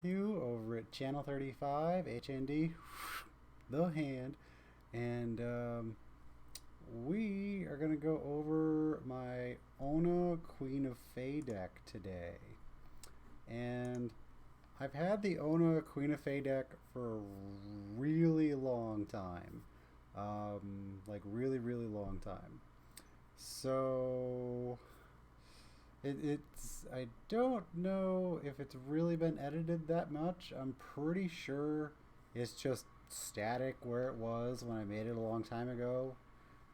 You over at Channel 35, HND, the hand, and we are going to go over my Oona Queen of Fae deck today. And I've had the Oona Queen of Fae deck for a really long time. Like really long time. So it's I don't know if it's really been edited that much. I'm pretty sure it's just static where it was when I made it a long time ago.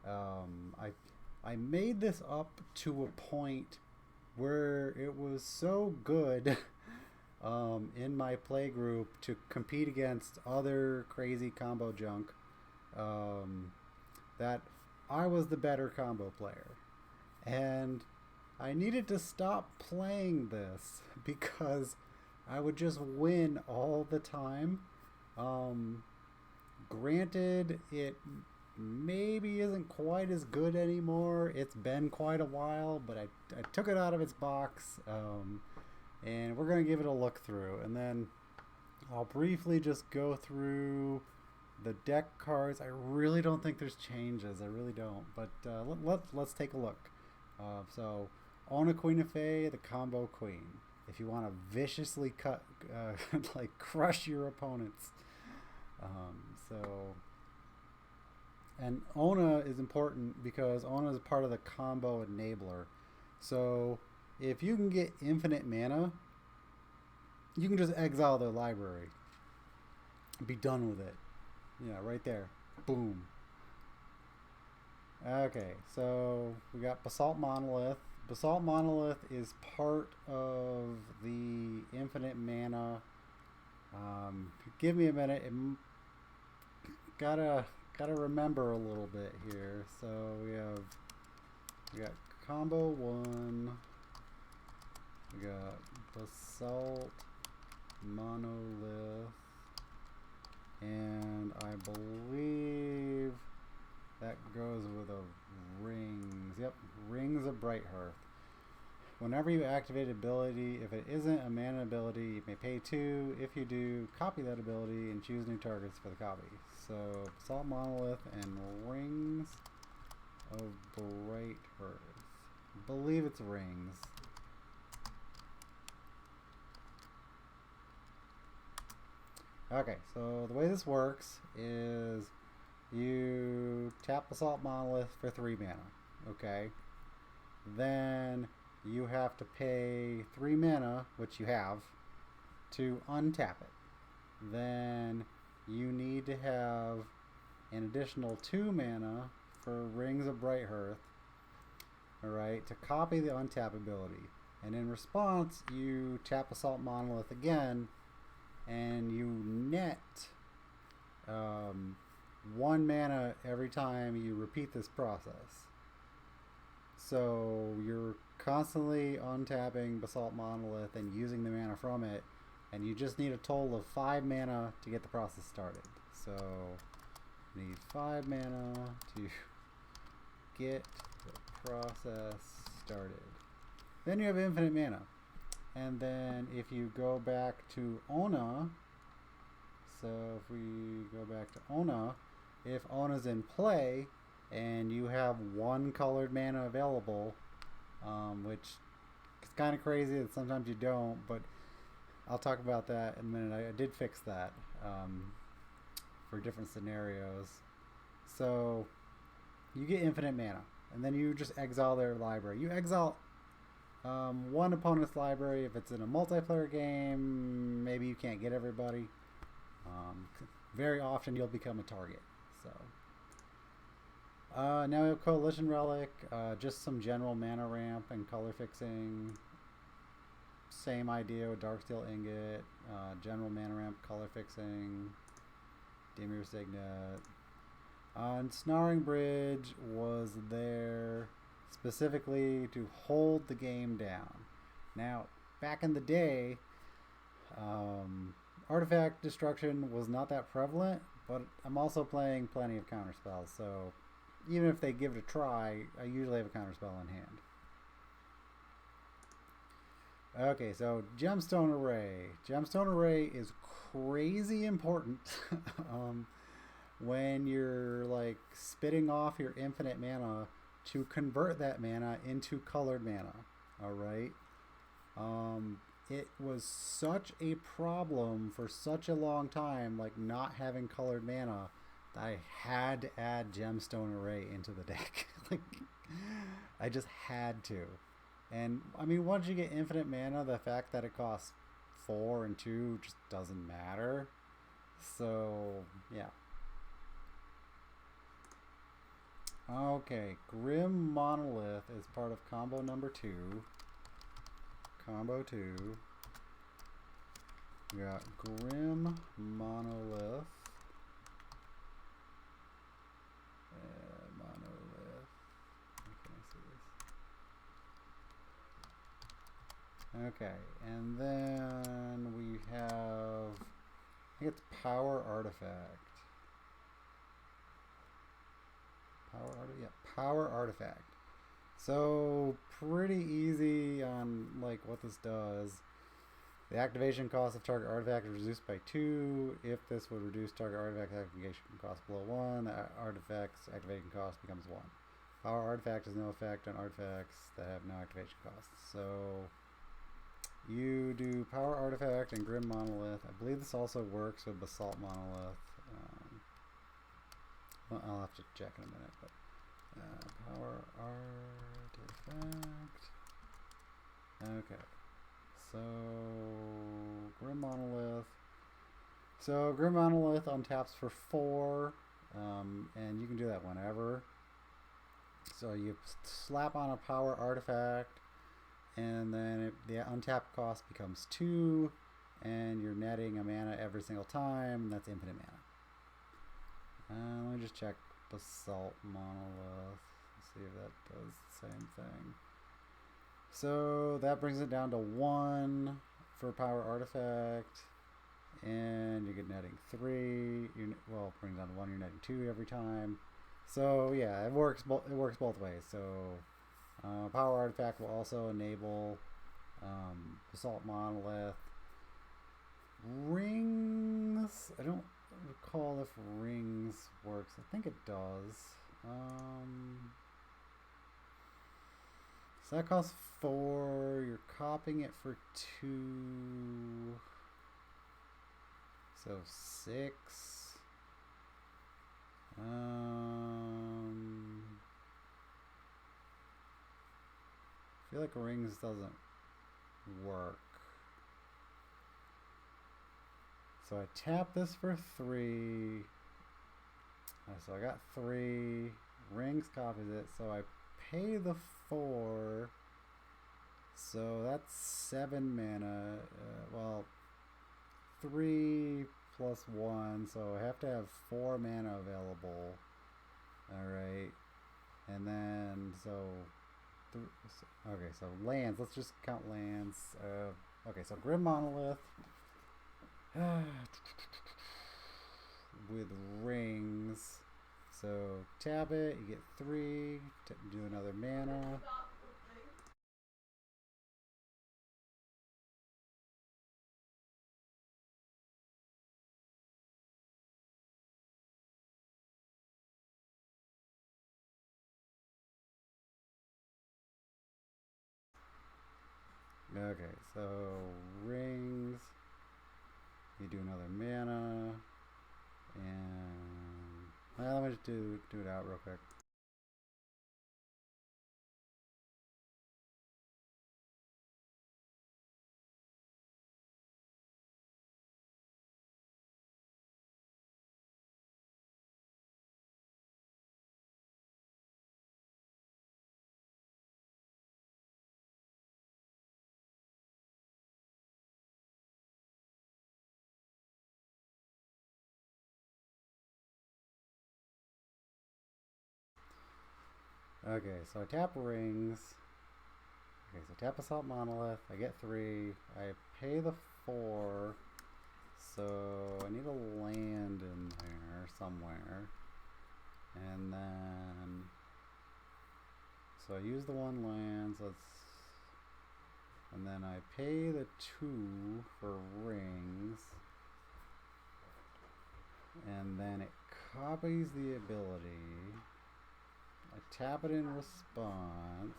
I made this up to a point where it was so good in my play group to compete against other crazy combo junk um, that I was the better combo player. And I needed to stop playing this because I would just win all the time. Um, Granted, it maybe isn't quite as good anymore. It's been quite a while, but I took it out of its box, and we're going to give it a look through. And then I'll briefly just go through the deck cards. I really don't think there's changes. I really don't. But let's take a look. So, Oona Queen of Fae, the combo queen. If you want to viciously cut, like crush your opponents. So, and Oona is important because Oona is part of the combo enabler. So, if you can get infinite mana, you can just exile their library. Be done with it. Yeah, right there. Boom. Okay, so we got Basalt Monolith. Basalt Monolith is part of the infinite mana. Give me a minute. Gotta remember a little bit here. So we got combo one. We got Basalt Monolith, and I believe that goes with a rings. Yep, Rings of Brighthearth. Whenever you activate ability, if it isn't a mana ability, you may pay 2. If you do, copy that ability and choose new targets for the copy. So, Basalt Monolith and Rings of Brighthearth. I believe it's Rings. Okay, so the way this works is you tap Basalt Monolith for 3 mana. Okay. Then you have to pay 3 mana, which you have, to untap it. Then you need to have an additional 2 mana for Rings of Brighthearth, alright, to copy the untap ability. And in response, you tap Assault Monolith again, and you net 1 mana every time you repeat this process. So you're constantly untapping Basalt Monolith and using the mana from it, and you just need a total of 5 mana to get the process started. So you need 5 mana to get the process started. Then you have infinite mana. And then if you go back to Oona, so if we go back to Oona, if Oona's in play and you have 1 colored mana available, which is kind of crazy that sometimes you don't, but I'll talk about that in a minute. I did fix that for different scenarios. So you get infinite mana, and then you just exile their library. You exile 1 opponent's library. If it's in a multiplayer game, maybe you can't get everybody. Very often you'll become a target. So now we have Coalition Relic, just some general mana ramp and color fixing. Same idea with Darksteel Ingot, general mana ramp, color fixing, Dimir Signet. And Snarring Bridge was there specifically to hold the game down. Now, back in the day, artifact destruction was not that prevalent, but I'm also playing plenty of counterspells, so even if they give it a try, I usually have a counterspell in hand. Okay, so gemstone array. Gemstone array is crazy important when you're like spitting off your infinite mana to convert that mana into colored mana. All right. It was such a problem for such a long time, like not having colored mana, that I had to add gemstone array into the deck. Like, I just had to. And I mean, once you get infinite mana, the fact that it costs 4 and 2 just doesn't matter. So yeah. Okay, Grim Monolith is part of combo number 2. Combo 2. We got Grim Monolith. Monolith. Can I see this? Okay, and then we have, I think it's Power Artifact. Power Artifact. So pretty easy on like what this does. The activation cost of target artifact is reduced by 2. If this would reduce target artifact activation cost below 1, the artifact's activation cost becomes 1. Power Artifact has no effect on artifacts that have no activation costs. So you do Power Artifact and Grim Monolith. I believe this also works with Basalt Monolith. Well, I'll have to check in a minute, but Power Artifact. Okay. So Grim Monolith. So Grim Monolith untaps for 4, and you can do that whenever. So you slap on a Power Artifact, and then the untap cost becomes 2, and you're netting a mana every single time, and that's infinite mana. Let me just check Basalt Monolith. See if that does the same thing. So that brings it down to 1 for Power Artifact, and you get netting 3. Well, it brings down to 1. You're netting 2 every time. So yeah, it works. It works both ways. So Power Artifact will also enable Basalt Monolith. Rings. I don't recall if rings works. I think it does. So that costs 4. You're copying it for 2. So 6. I feel like rings doesn't work. So I tap this for 3. So I got 3. Rings copies it. So I pay the 4. So that's 7 mana. Well, 3 plus 1. So I have to have 4 mana available. Alright. And then, okay, so lands. Let's just count lands. Okay, so Grim Monolith. With rings. So tap it, you get 3, do another mana. Okay, so rings, you do another mana, and well, let me just do it out real quick. Okay, so I tap rings. Okay, so tap Assault Monolith. I get 3. I pay the 4. So I need a land in there somewhere. And then, so I use the 1 land. So let's And then I pay the 2 for rings. And then it copies the ability. I tap it in response.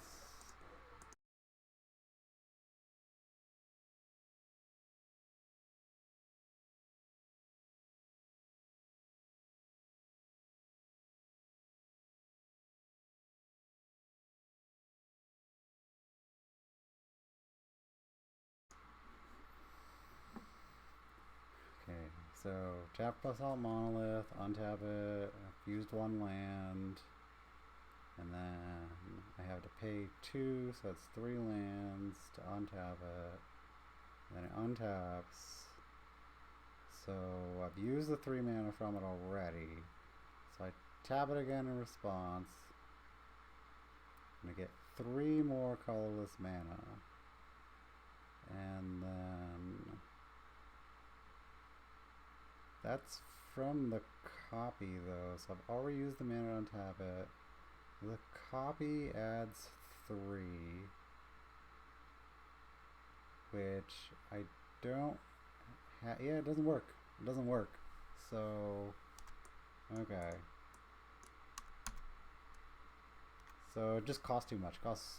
Okay, so tap Basalt Monolith, untap it, I've used 1 land, and then I have to pay 2, so that's 3 lands to untap it. Then it untaps. So I've used the 3 mana from it already. So I tap it again in response. And I get 3 more colorless mana. And then that's from the copy though. So I've already used the mana to untap it. The copy adds 3. Which I don't have. Yeah, it doesn't work. It doesn't work. So, okay. So it just costs too much. It costs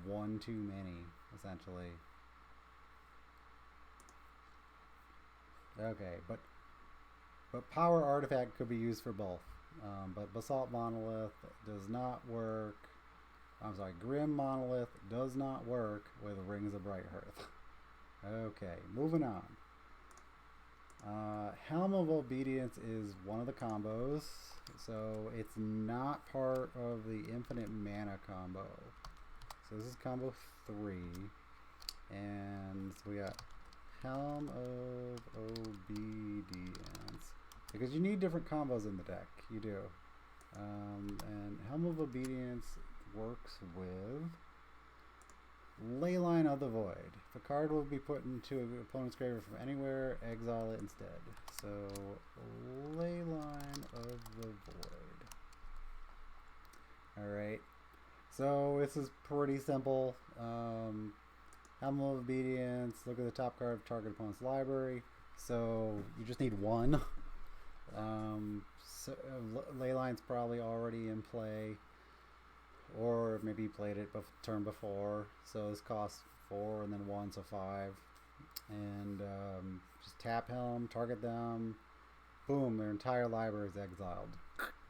1 too many, essentially. Okay, but Power Artifact could be used for both. But Basalt Monolith does not work. I'm sorry, Grim Monolith does not work with Rings of Bright Hearth. Okay, moving on. Helm of Obedience is one of the combos, so it's not part of the infinite mana combo. So this is combo 3, and so we got Helm of Obedience, because you need different combos in the deck. You do. And Helm of Obedience works with Leyline of the Void. The card will be put into an opponent's graveyard from anywhere, exile it instead. So, Leyline of the Void. Alright, so this is pretty simple. Helm of Obedience, look at the top card of target opponent's library. So, you just need 1. Leyline's probably already in play, or maybe you played it turn before. So this costs 4 and then 1, so 5. And just tap Helm, target them, boom, their entire library is exiled.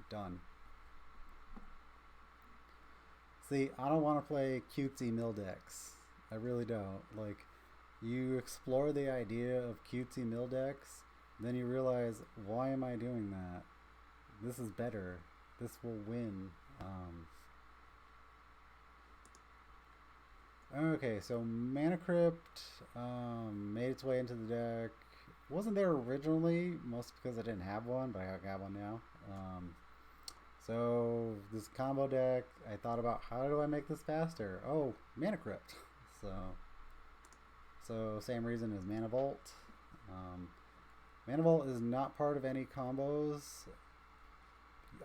Done. See, I don't want to play cutesy mill decks. I really don't. Like, you explore the idea of cutesy mill decks, then you realize, why am I doing that? This is better. This will win. Okay, so Mana Crypt made its way into the deck. Wasn't there originally, mostly because I didn't have one, but I got one now. So this combo deck, I thought about, how do I make this faster? Oh, Mana Crypt. So same reason as Mana Vault. Mana Vault is not part of any combos.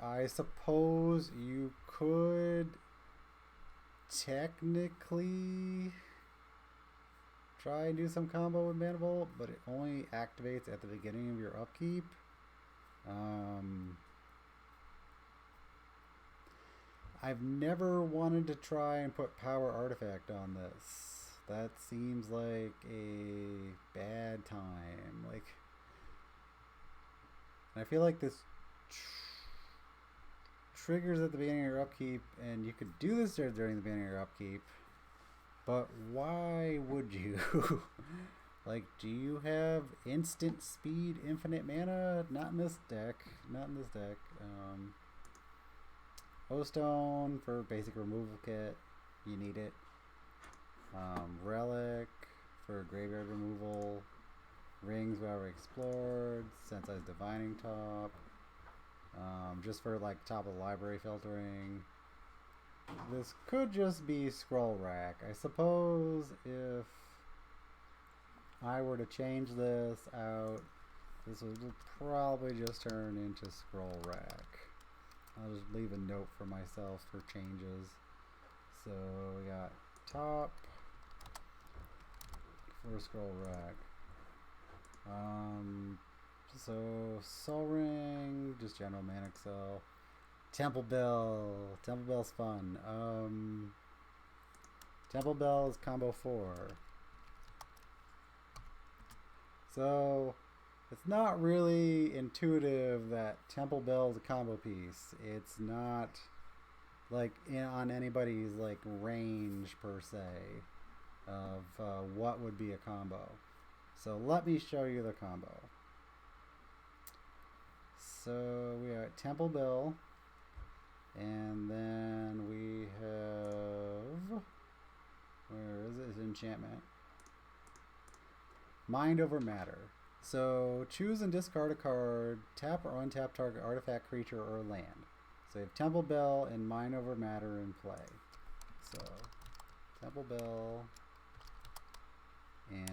I suppose you could technically try and do some combo with Mana Vault, but it only activates at the beginning of your upkeep. I've never wanted to try and put Power Artifact on this. That seems like a bad time. Like, I feel like this triggers at the beginning of your upkeep, and you could do this during the beginning of your upkeep, but why would you? Like, do you have instant speed, infinite mana? Not in this deck. Not in this deck. O-Stone for basic removal kit. You need it. Relic for graveyard removal. Rings we already explored. Sensei's Divining Top. Just for like top of the library filtering. This could just be Scroll Rack. I suppose if I were to change this out, this would probably just turn into Scroll Rack. I'll just leave a note for myself for changes. So we got top, First scroll rack. So Soul Ring, just general Manic Cell. Temple Bell. Temple Bell's fun. Temple Bell is combo 4. So it's not really intuitive that Temple Bell is a combo piece. It's not like on anybody's like range per se of what would be a combo. So let me show you the combo. So we are at Temple Bell, and then we have, where is it? It's enchantment. Mind over matter. So choose and discard a card, tap or untap target artifact, creature, or land. So you have Temple Bell and Mind over matter in play. So Temple Bell and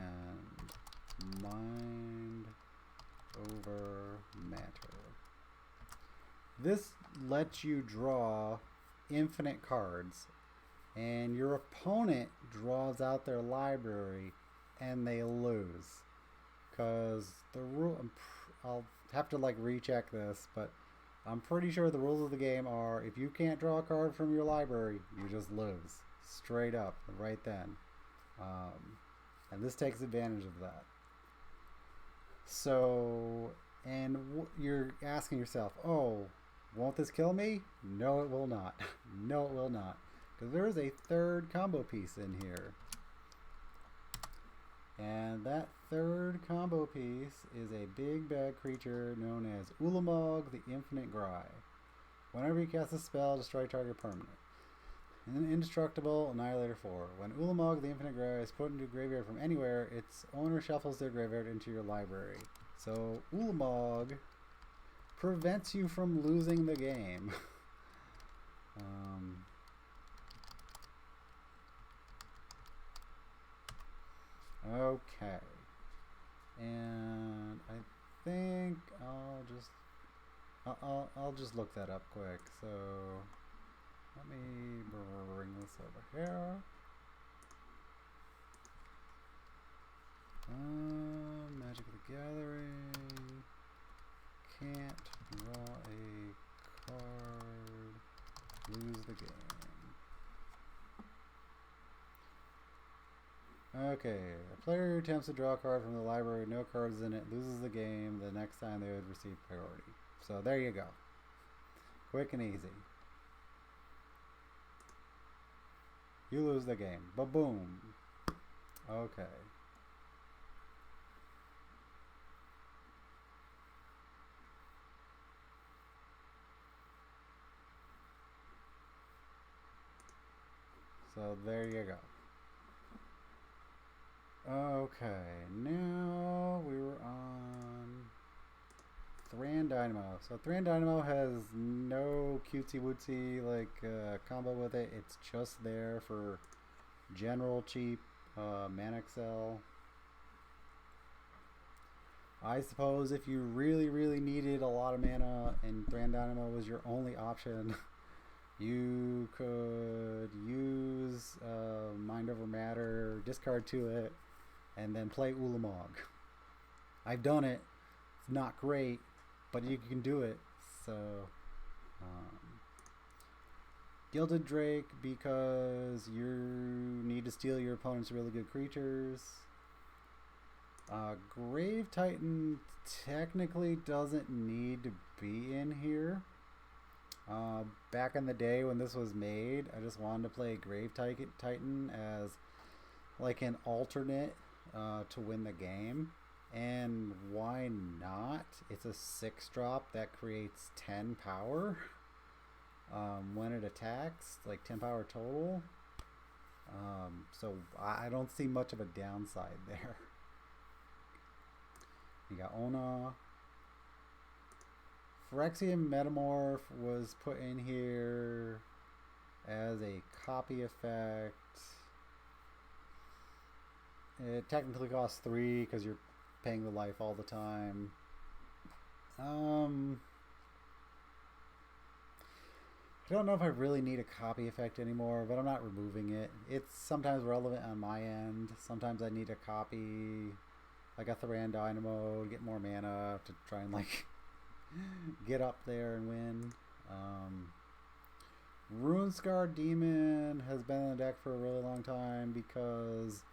Mind over matter. This lets you draw infinite cards, and your opponent draws out their library and they lose. Because the rule, I'll have to like recheck this, but I'm pretty sure the rules of the game are if you can't draw a card from your library, you just lose. Straight up, right then. And this takes advantage of that. So, and you're asking yourself, oh, won't this kill me? No, it will not. No, it will not. Because there is a third combo piece in here. And that third combo piece is a big bad creature known as Ulamog the Infinite Grai. Whenever you cast a spell, destroy target permanent. And then Indestructible Annihilator 4. When Ulamog the Infinite Grai is put into a graveyard from anywhere, its owner shuffles their graveyard into your library. So Ulamog prevents you from losing the game. Okay. And I think I'll just look that up quick. So let me bring this over here. Magic of the Gathering. Can't draw a card. Lose the game. Okay, a player who attempts to draw a card from the library with no cards in it loses the game the next time they would receive priority. So there you go. Quick and easy. You lose the game. Ba-boom. Okay. So there you go. Okay, now we were on Thran Dynamo. So Thran Dynamo has no cutesy wootsy like combo with it. It's just there for general cheap Manic Cell. I suppose if you really needed a lot of mana and Thran Dynamo was your only option, you could use Mind Over Matter, discard to it, and then play Ulamog. I've done it. It's not great, but you can do it. So, Gilded Drake, because you need to steal your opponent's really good creatures. Grave Titan technically doesn't need to be in here. Back in the day when this was made, I just wanted to play Grave Titan as like an alternate to win the game. And why not? It's a 6-drop that creates 10 power when it attacks, like 10 power total. So I don't see much of a downside there. You got Oona. Phyrexian Metamorph was put in here as a copy effect. It technically costs 3 because you're paying the life all the time. I don't know if I really need a copy effect anymore, but I'm not removing it. It's sometimes relevant on my end. Sometimes I need a copy, like a Thran Dynamo, to get more mana to try and like get up there and win. Runescar Demon has been in the deck for a really long time because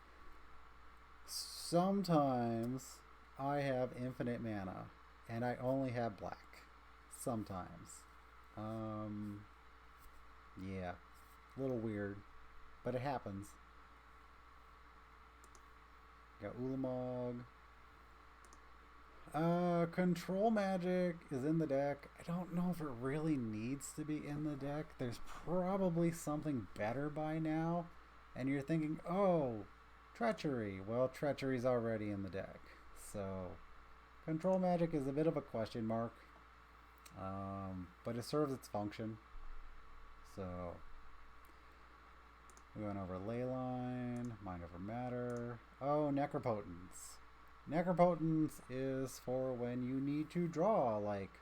sometimes I have infinite mana and I only have black. Sometimes. Yeah, a little weird, but it happens. Got Ulamog. Control Magic is in the deck. I don't know if it really needs to be in the deck. There's probably something better by now. And you're thinking, oh, Treachery. Well, Treachery's already in the deck. So, Control Magic is a bit of a question mark. But it serves its function. So, we went over Leyline, Mind Over Matter. Oh, Necropotence. Necropotence is for when you need to draw like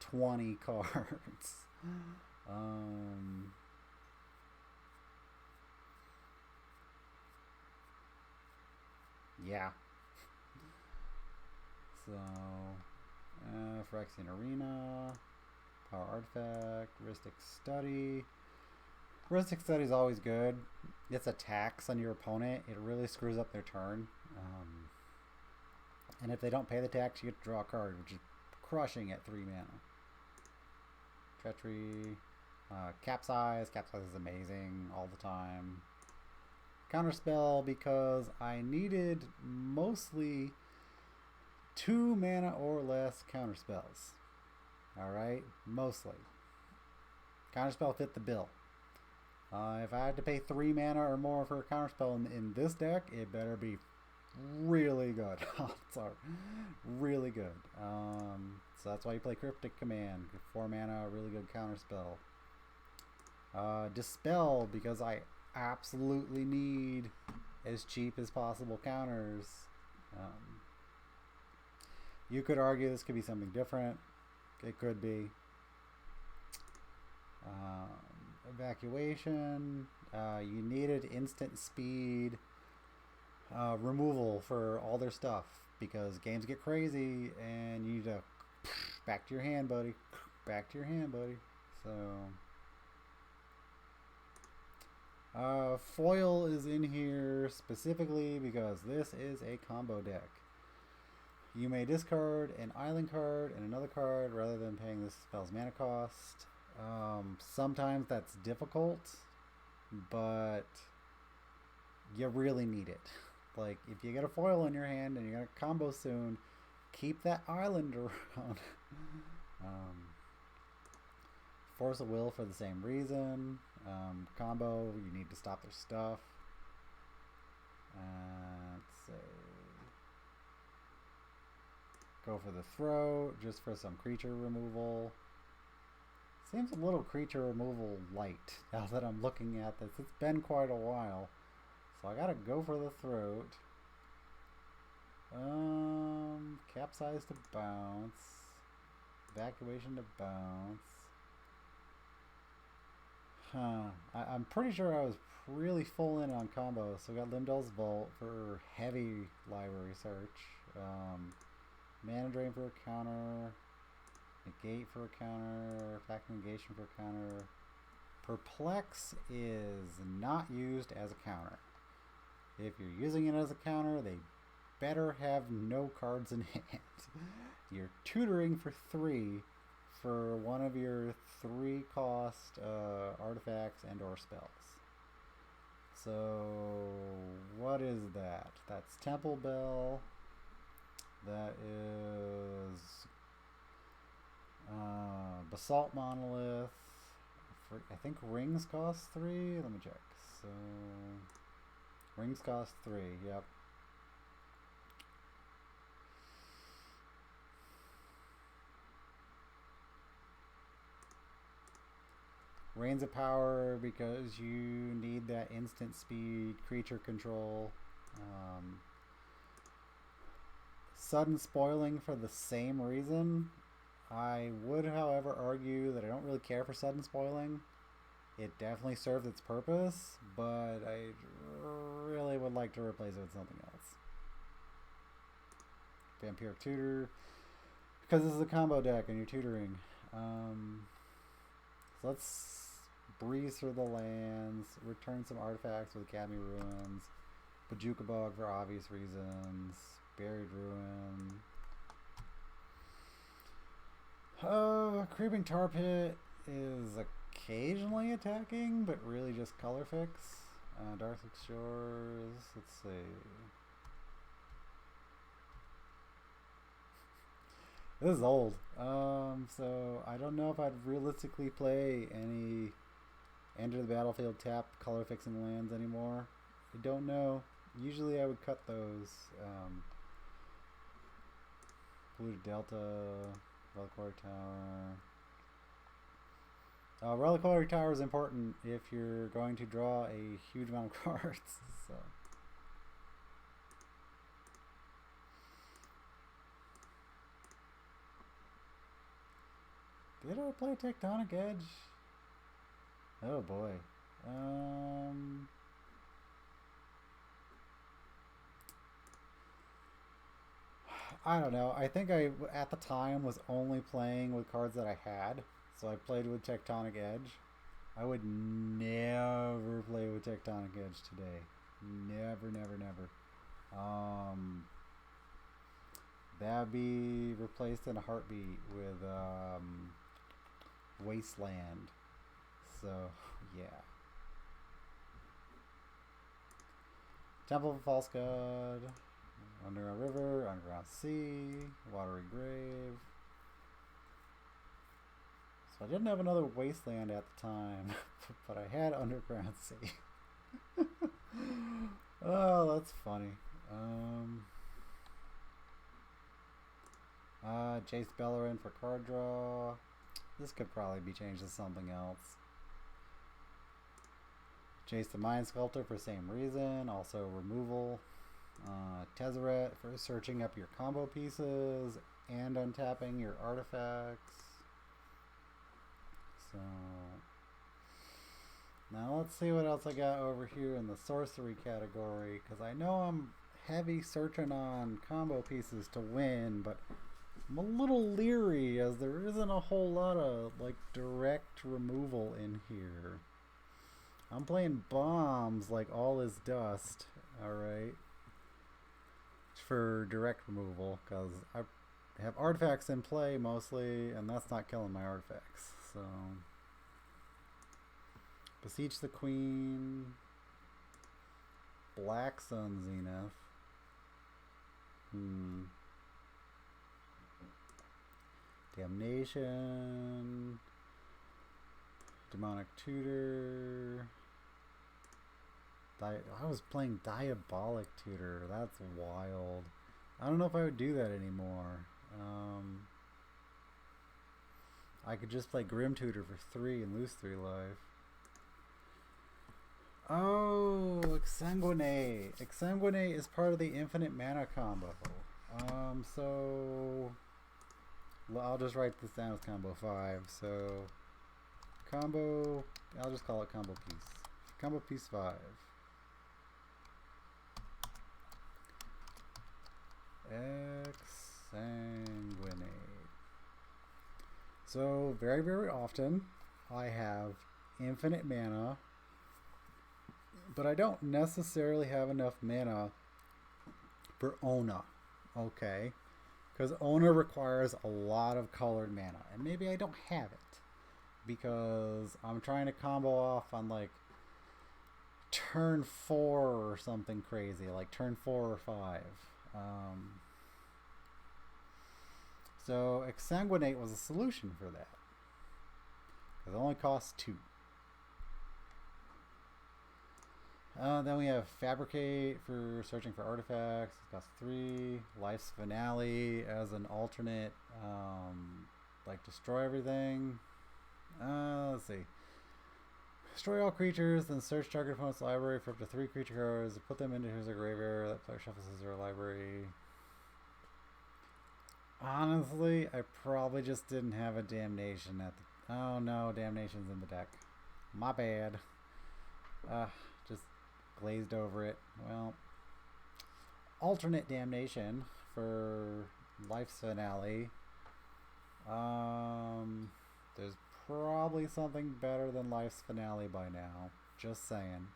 20 cards. Yeah. So, Phyrexian Arena, Power Artifact, Rhystic Study. Rhystic Study is always good. It's a tax on your opponent. It really screws up their turn. And if they don't pay the tax, you get to draw a card, which is crushing at 3 mana. Treachery. Capsize. Capsize is amazing all the time. Counterspell because I needed mostly 2 mana or less counterspells. Alright? Mostly. Counterspell fit the bill. If I had to pay 3 mana or more for a counterspell in this deck, it better be really good. Sorry. Really good. So that's why you play Cryptic Command. 4 mana, really good counterspell. Dispel, because I absolutely need as cheap as possible counters. You could argue this could be something different. It could be. Evacuation. You needed instant speed removal for all their stuff because games get crazy and you need to back to your hand, buddy. Back to your hand, buddy. So foil is in here specifically because this is a combo deck. You may discard an island card and another card rather than paying this spell's mana cost. Sometimes that's difficult, but you really need it. Like, if you get a foil in your hand and you're going to combo soon, keep that island around. Force of Will for the same reason. Combo, you need to stop their stuff. Let's say, go for the Throat, just for some creature removal. Seems a little creature removal light now that I'm looking at this. It's been quite a while. So I gotta go for the Throat. Capsize to bounce. Evacuation to bounce. I'm pretty sure I was really full in on combos. So we got Limdell's Vault for heavy library search. Mana Drain for a counter. Negate for a counter. Fact Negation for a counter. Perplex is not used as a counter. If you're using it as a counter, they better have no cards in hand. You're tutoring for 3 for one of your 3 cost artifacts and or spells. So what is that? That's Temple Bell. That is Basalt Monolith. I think rings cost 3. Let me check. So rings cost 3. Yep. Reigns of Power because you need that instant speed, creature control. Sudden Spoiling for the same reason. I would, however, argue that I don't really care for sudden spoiling. It definitely served its purpose, but I really would like to replace it with something else. Vampiric Tutor, because this is a combo deck and you're tutoring. So let's breeze through the lands, return some artifacts with Academy Ruins, Bajuka Bog for obvious reasons, Buried Ruin. Creeping Tar Pit is occasionally attacking, but really just color fix. Dark Shores, let's see. This is old. So I don't know if I'd realistically play any Enter the Battlefield tap color fixing lands anymore. I don't know. Usually I would cut those. Polluted Delta, Reliquary Tower. Reliquary Tower is important if you're going to draw a huge amount of cards. So. Did I play Tectonic Edge? Oh boy. I don't know. I think I, at the time, was only playing with cards that I had. So I played with Tectonic Edge. I would never play with Tectonic Edge today. Never, never, never. That'd be replaced in a heartbeat with Wasteland. So, yeah. Temple of False God, Underground River, Underground Sea, Watery Grave. So I didn't have another Wasteland at the time, but I had Underground Sea. Oh, that's funny. Jace Bellerin for card draw. This could probably be changed to something else. Jace the Mind Sculptor for same reason, also removal. Tezzeret for searching up your combo pieces and untapping your artifacts. So now let's see what else I got over here in the sorcery category, because I know I'm heavy searching on combo pieces to win, but I'm a little leery as there isn't a whole lot of like direct removal in here. I'm playing bombs like all is dust, alright, for direct removal, because I have artifacts in play mostly, and that's not killing my artifacts. So Beseech the Queen, Black Sun Zenith. Damnation, Demonic Tutor. I was playing Diabolic Tutor. That's wild. I don't know if I would do that anymore. I could just play Grim Tutor for 3 and lose 3 life. Oh, Exsanguinate. Exsanguinate is part of the infinite mana combo. So I'll just write this down as combo 5. So combo, I'll just call it combo piece. Combo piece 5. Exsanguinate. So very, very often I have infinite mana, but I don't necessarily have enough mana for Oona. Okay, because Oona requires a lot of colored mana, and maybe I don't have it because I'm trying to combo off on like turn 4 or something crazy, like turn 4 or 5. So Exsanguinate was a solution for that, because it only costs 2. Then we have Fabricate for searching for artifacts. It costs 3. Life's Finale as an alternate, like destroy everything. Let's see. Destroy all creatures, then search target opponent's library for up to 3 creature cards. Put them into his graveyard. That player shuffles his library. Honestly, I probably just didn't have a damnation at the... Oh no, damnation's in the deck. My bad. Uh, just glazed over it. Well, alternate damnation for Life's Finale. There's probably something better than Life's Finale by now. Just saying.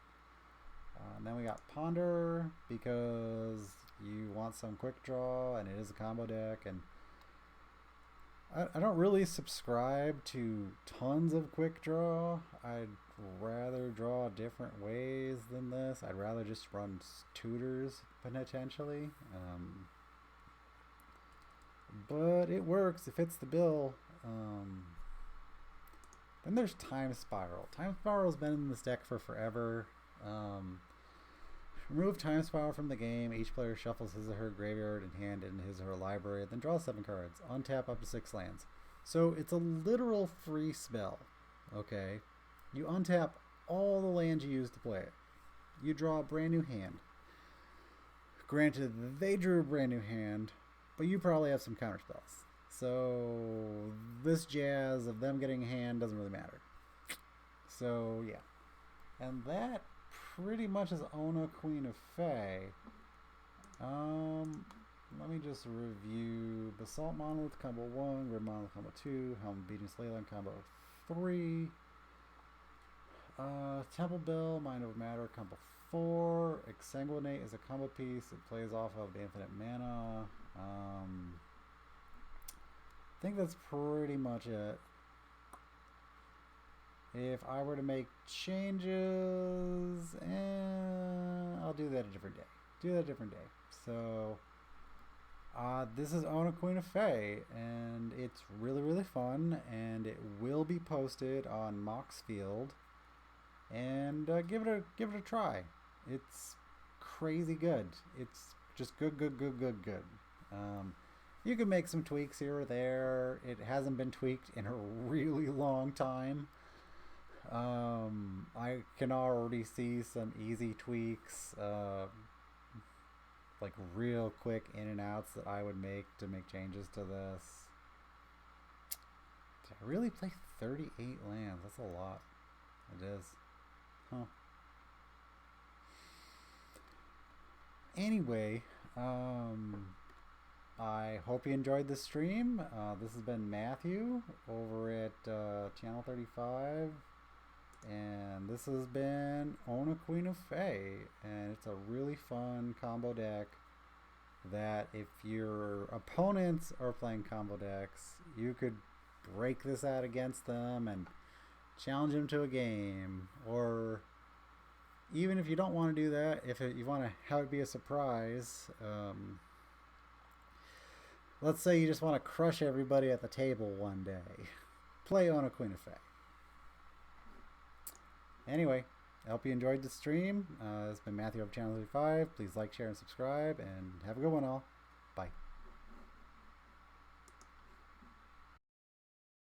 And then we got Ponder because you want some quick draw and it is a combo deck, and I don't really subscribe to tons of quick draw. I'd rather draw different ways than this. I'd rather just run tutors potentially. But it works. It fits the bill. Then there's Time Spiral. Time Spiral's been in this deck for forever. Remove Time Spiral from the game. Each player shuffles his or her graveyard and hand into his or her library, then draws 7 cards. Untap up to 6 lands. So it's a literal free spell. Okay? You untap all the lands you use to play it. You draw a brand new hand. Granted, they drew a brand new hand, but you probably have some counter spells. So this jazz of them getting a hand doesn't really matter. So yeah. And that pretty much is Oona, Queen of Fae. Let me just review Basalt Monolith combo 1, Grid Monolith combo 2, Helm Beating Slayland combo 3, Temple Bell, Mind Over Matter combo 4, Exsanguinate is a combo piece. It plays off of the infinite mana. I think that's pretty much it. If I were to make changes, I'll do that a different day. So, this is Oona, Queen of Fae, and it's really, really fun, and it will be posted on Moxfield, and give it a try. It's crazy good. It's just good. You can make some tweaks here or there. It hasn't been tweaked in a really long time. I can already see some easy tweaks, like real quick in and outs that I would make to make changes to this. Did I really play 38 lands? That's a lot. It is. Huh. Anyway, I hope you enjoyed the stream. This has been Matthew over at Channel 35. And this has been Oona, Queen of Fae, and it's a really fun combo deck that if your opponents are playing combo decks, you could break this out against them and challenge them to a game. Or even if you don't want to do that, if you want to have it be a surprise, let's say you just want to crush everybody at the table one day, play Oona, Queen of Fae. Anyway, I hope you enjoyed the stream. It's been Matthew of Channel 35. Please like, share, and subscribe, and have a good one all. Bye.